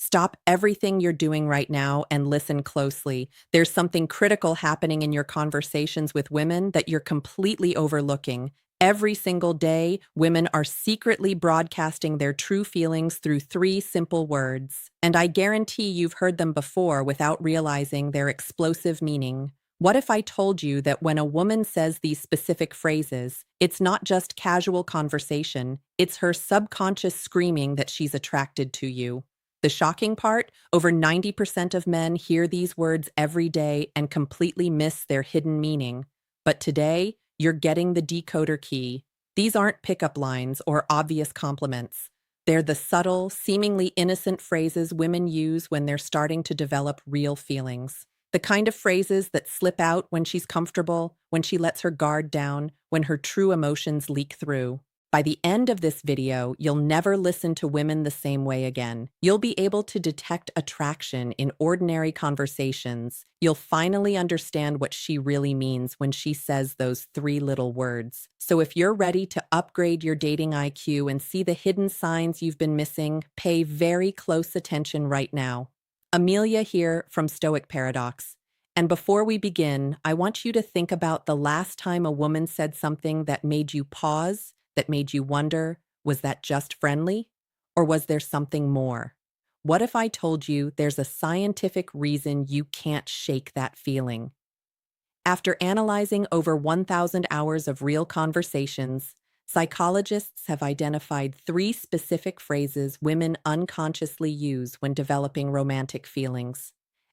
Stop everything you're doing right now and listen closely. There's something critical happening in your conversations with women that you're completely overlooking. Every single day, women are secretly broadcasting their true feelings through three simple words. And I guarantee you've heard them before without realizing their explosive meaning. What if I told you that when a woman says these specific phrases, it's not just casual conversation, it's her subconscious screaming that she's attracted to you? The shocking part, over 90% of men hear these words every day and completely miss their hidden meaning. But today, you're getting the decoder key. These aren't pickup lines or obvious compliments. They're the subtle, seemingly innocent phrases women use when they're starting to develop real feelings. The kind of phrases that slip out when she's comfortable, when she lets her guard down, when her true emotions leak through. By the end of this video, you'll never listen to women the same way again. You'll be able to detect attraction in ordinary conversations. You'll finally understand what she really means when she says those three little words. So if you're ready to upgrade your dating IQ and see the hidden signs you've been missing, pay very close attention right now. Amelia here from Stoic Paradox. And before we begin, I want you to think about the last time a woman said something that made you pause, that made you wonder, was that just friendly? Or was there something more? What if I told you there's a scientific reason you can't shake that feeling? After analyzing over 1,000 hours of real conversations, psychologists have identified three specific phrases women unconsciously use when developing romantic feelings.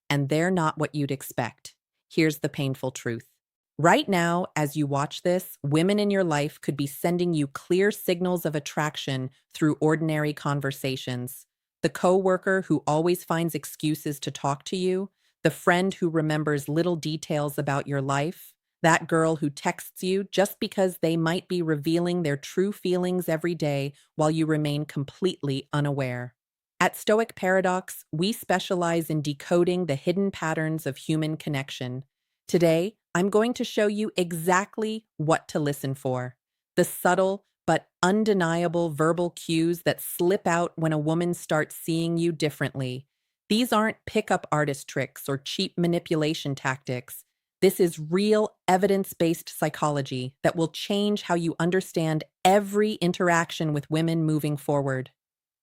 And they're not what you'd expect. Here's the painful truth. Right now, as you watch this, women in your life could be sending you clear signals of attraction through ordinary conversations. The coworker who always finds excuses to talk to you, the friend who remembers little details about your life, that girl who texts you just because they might be revealing their true feelings every day while you remain completely unaware. At Stoic Paradox, we specialize in decoding the hidden patterns of human connection. Today, I'm going to show you exactly what to listen for. The subtle but undeniable verbal cues that slip out when a woman starts seeing you differently. These aren't pickup artist tricks or cheap manipulation tactics. This is real evidence-based psychology that will change how you understand every interaction with women moving forward.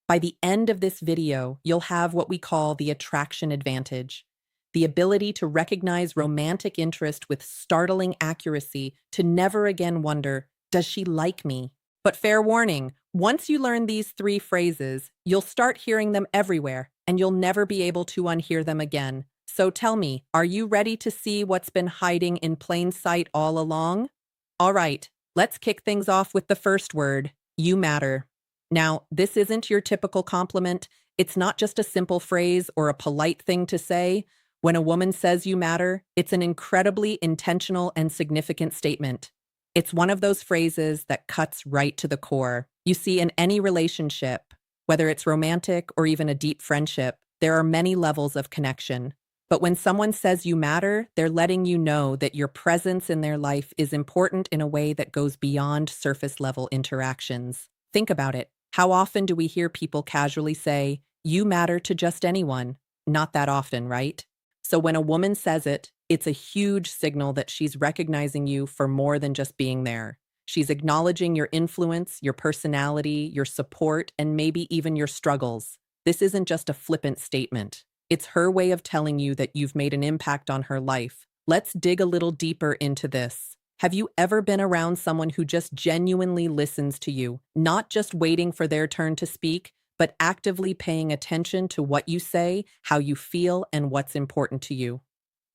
By the end of this video, you'll have what we call the attraction advantage, the ability to recognize romantic interest with startling accuracy to never again wonder, does she like me? But fair warning, once you learn these three phrases, you'll start hearing them everywhere, and you'll never be able to unhear them again. So tell me, are you ready to see what's been hiding in plain sight all along? All right, let's kick things off with the first word, you matter. Now, this isn't your typical compliment. It's not just a simple phrase or a polite thing to say. When a woman says you matter, it's an incredibly intentional and significant statement. It's one of those phrases that cuts right to the core. You see, in any relationship, whether it's romantic or even a deep friendship, there are many levels of connection. But when someone says you matter, they're letting you know that your presence in their life is important in a way that goes beyond surface level interactions. Think about it. How often do we hear people casually say, you matter to just anyone? Not that often, right? So when a woman says it, it's a huge signal that she's recognizing you for more than just being there. She's acknowledging your influence, your personality, your support, and maybe even your struggles. This isn't just a flippant statement. It's her way of telling you that you've made an impact on her life. Let's dig a little deeper into this. Have you ever been around someone who just genuinely listens to you, not just waiting for their turn to speak, but actively paying attention to what you say, how you feel, and what's important to you?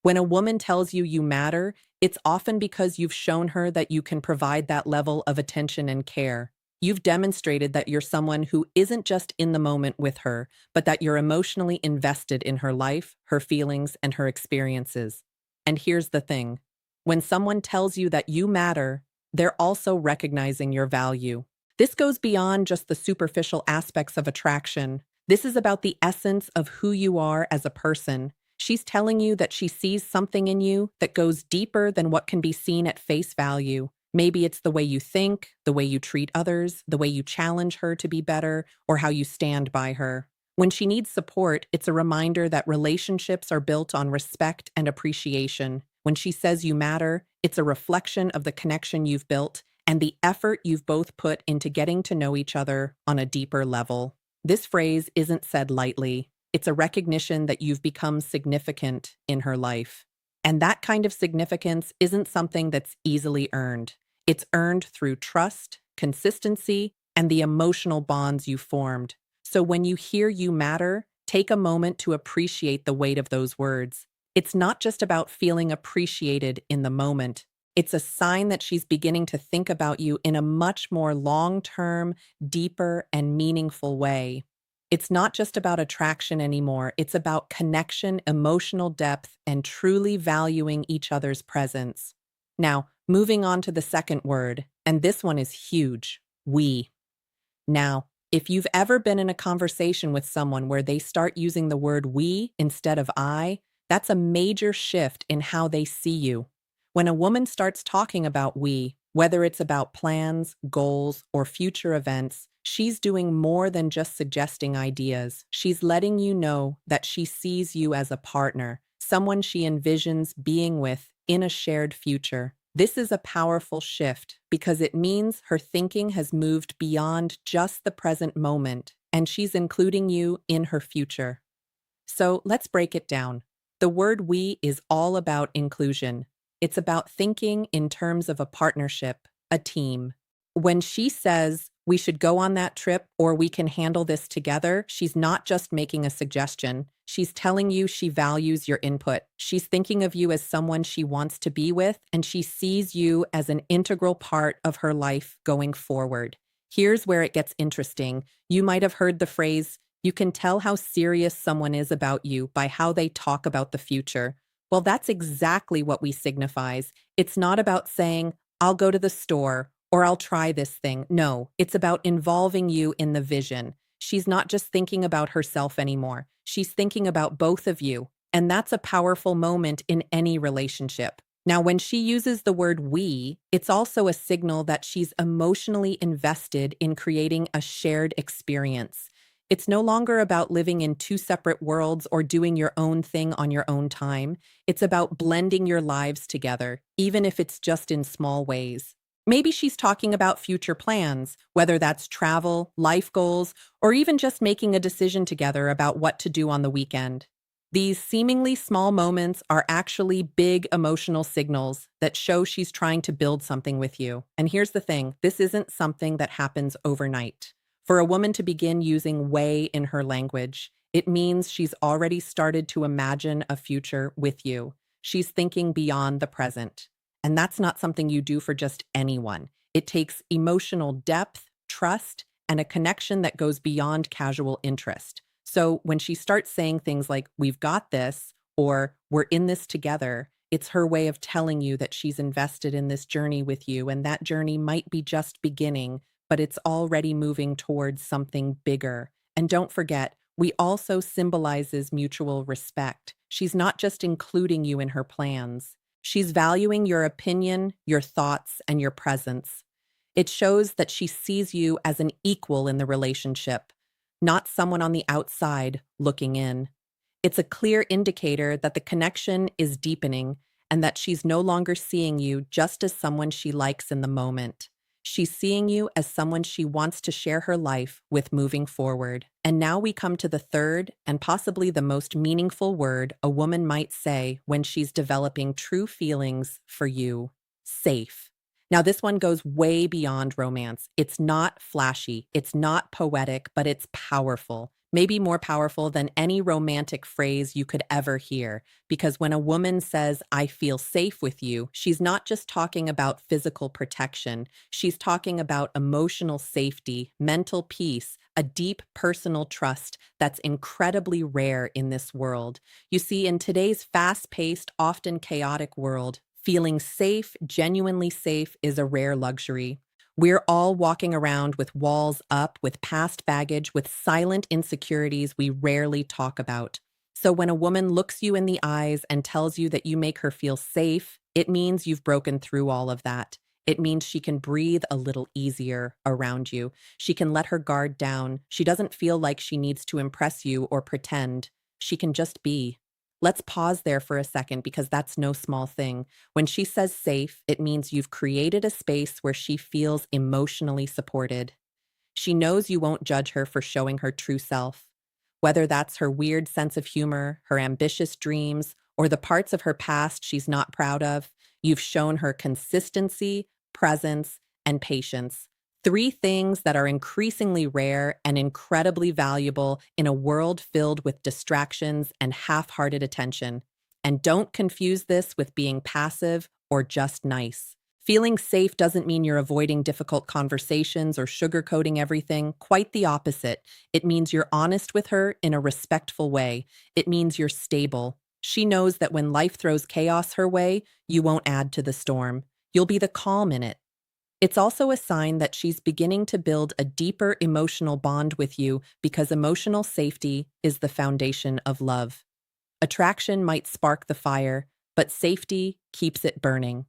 When a woman tells you you matter, it's often because you've shown her that you can provide that level of attention and care. You've demonstrated that you're someone who isn't just in the moment with her, but that you're emotionally invested in her life, her feelings, and her experiences. And here's the thing. When someone tells you that you matter, they're also recognizing your value. This goes beyond just the superficial aspects of attraction. This is about the essence of who you are as a person. She's telling you that she sees something in you that goes deeper than what can be seen at face value. Maybe it's the way you think, the way you treat others, the way you challenge her to be better, or how you stand by her. When she needs support, it's a reminder that relationships are built on respect and appreciation. When she says you matter, it's a reflection of the connection you've built and the effort you've both put into getting to know each other on a deeper level. This phrase isn't said lightly. It's a recognition that you've become significant in her life. And that kind of significance isn't something that's easily earned. It's earned through trust, consistency, and the emotional bonds you formed. So when you hear you matter, take a moment to appreciate the weight of those words. It's not just about feeling appreciated in the moment. It's a sign that she's beginning to think about you in a much more long-term, deeper, and meaningful way. It's not just about attraction anymore. It's about connection, emotional depth, and truly valuing each other's presence. Now, moving on to the second word, and this one is huge: we. Now, if you've ever been in a conversation with someone where they start using the word we instead of I, that's a major shift in how they see you. When a woman starts talking about we, whether it's about plans, goals, or future events, she's doing more than just suggesting ideas. She's letting you know that she sees you as a partner, someone she envisions being with in a shared future. This is a powerful shift because it means her thinking has moved beyond just the present moment and she's including you in her future. So let's break it down. The word we is all about inclusion. It's about thinking in terms of a partnership, a team. When she says we should go on that trip or we can handle this together, she's not just making a suggestion. She's telling you she values your input. She's thinking of you as someone she wants to be with, and she sees you as an integral part of her life going forward. Here's where it gets interesting. You might have heard the phrase, you can tell how serious someone is about you by how they talk about the future. Well, that's exactly what we signifies. It's not about saying, I'll go to the store or I'll try this thing. No, it's about involving you in the vision. She's not just thinking about herself anymore. She's thinking about both of you. And that's a powerful moment in any relationship. Now, when she uses the word we, it's also a signal that she's emotionally invested in creating a shared experience. It's no longer about living in two separate worlds or doing your own thing on your own time. It's about blending your lives together, even if it's just in small ways. Maybe she's talking about future plans, whether that's travel, life goals, or even just making a decision together about what to do on the weekend. These seemingly small moments are actually big emotional signals that show she's trying to build something with you. And here's the thing, this isn't something that happens overnight. For a woman to begin using way in her language, it means she's already started to imagine a future with you. She's thinking beyond the present. And that's not something you do for just anyone. It takes emotional depth, trust, and a connection that goes beyond casual interest. So when she starts saying things like, we've got this, or we're in this together, it's her way of telling you that she's invested in this journey with you. And that journey might be just beginning, but it's already moving towards something bigger. And don't forget, we also symbolizes mutual respect. She's not just including you in her plans. She's valuing your opinion, your thoughts, and your presence. It shows that she sees you as an equal in the relationship, not someone on the outside looking in. It's a clear indicator that the connection is deepening and that she's no longer seeing you just as someone she likes in the moment. She's seeing you as someone she wants to share her life with moving forward. And now we come to the third and possibly the most meaningful word a woman might say when she's developing true feelings for you: safe. Now, this one goes way beyond romance. It's not flashy, it's not poetic, but it's powerful. Maybe more powerful than any romantic phrase you could ever hear. Because when a woman says, I feel safe with you, she's not just talking about physical protection. She's talking about emotional safety, mental peace, a deep personal trust that's incredibly rare in this world. You see, in today's fast-paced, often chaotic world, feeling safe, genuinely safe, is a rare luxury. We're all walking around with walls up, with past baggage, with silent insecurities we rarely talk about. So when a woman looks you in the eyes and tells you that you make her feel safe, it means you've broken through all of that. It means she can breathe a little easier around you. She can let her guard down. She doesn't feel like she needs to impress you or pretend. She can just be. Let's pause there for a second because that's no small thing. When she says safe, it means you've created a space where she feels emotionally supported. She knows you won't judge her for showing her true self. Whether that's her weird sense of humor, her ambitious dreams, or the parts of her past she's not proud of, you've shown her consistency, presence, and patience. Three things that are increasingly rare and incredibly valuable in a world filled with distractions and half hearted attention. And don't confuse this with being passive or just nice. Feeling safe doesn't mean you're avoiding difficult conversations or sugarcoating everything. Quite the opposite. It means you're honest with her in a respectful way. It means you're stable. She knows that when life throws chaos her way, you won't add to the storm. You'll be the calm in it. It's also a sign that she's beginning to build a deeper emotional bond with you because emotional safety is the foundation of love. Attraction might spark the fire, but safety keeps it burning.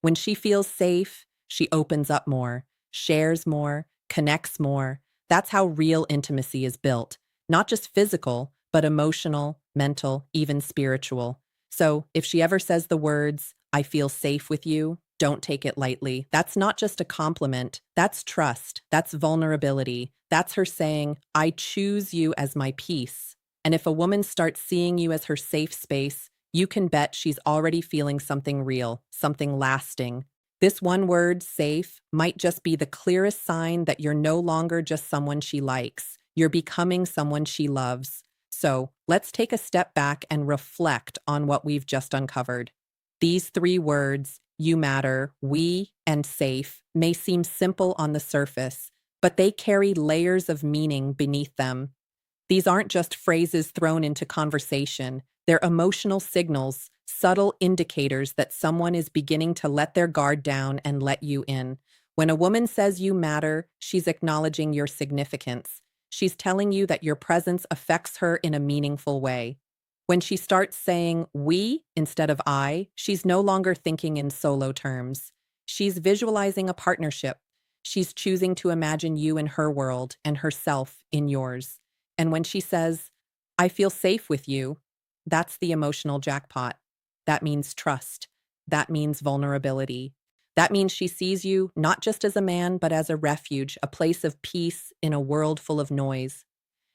When she feels safe, she opens up more, shares more, connects more. That's how real intimacy is built. Not just physical, but emotional, mental, even spiritual. So if she ever says the words, I feel safe with you, don't take it lightly. That's not just a compliment. That's trust. That's vulnerability. That's her saying, I choose you as my peace. And if a woman starts seeing you as her safe space, you can bet she's already feeling something real, something lasting. This one word, safe, might just be the clearest sign that you're no longer just someone she likes. You're becoming someone she loves. So let's take a step back and reflect on what we've just uncovered. These three words, you matter, we, and safe, may seem simple on the surface, but they carry layers of meaning beneath them. These aren't just phrases thrown into conversation. They're emotional signals, subtle indicators that someone is beginning to let their guard down and let you in. When a woman says you matter, she's acknowledging your significance. She's telling you that your presence affects her in a meaningful way. When she starts saying we instead of I, she's no longer thinking in solo terms. She's visualizing a partnership. She's choosing to imagine you in her world and herself in yours. And when she says, I feel safe with you, that's the emotional jackpot. That means trust. That means vulnerability. That means she sees you not just as a man, but as a refuge, a place of peace in a world full of noise.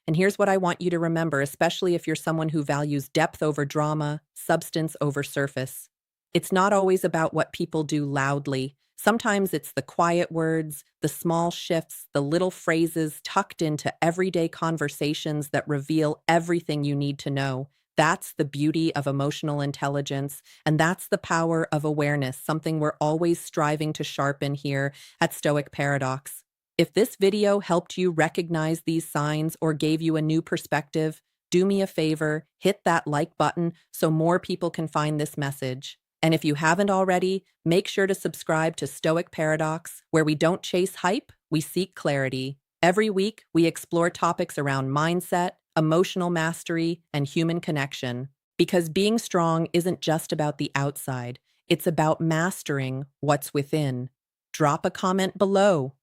And here's what I want you to remember, especially if you're someone who values depth over drama, substance over surface. It's not always about what people do loudly. Sometimes it's the quiet words, the small shifts, the little phrases tucked into everyday conversations that reveal everything you need to know. That's the beauty of emotional intelligence, and that's the power of awareness, something we're always striving to sharpen here at Stoic Paradox. If this video helped you recognize these signs or gave you a new perspective, do me a favor, hit that like button so more people can find this message. And if you haven't already, make sure to subscribe to Stoic Paradox, where we don't chase hype, we seek clarity. Every week, we explore topics around mindset, emotional mastery, and human connection. Because being strong isn't just about the outside, it's about mastering what's within. Drop a comment below.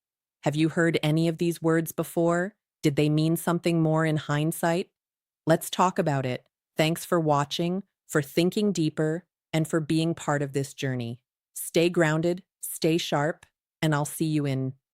Have you heard any of these words before? Did they mean something more in hindsight? Let's talk about it. Thanks for watching, for thinking deeper, and for being part of this journey. Stay grounded, stay sharp, and I'll see you in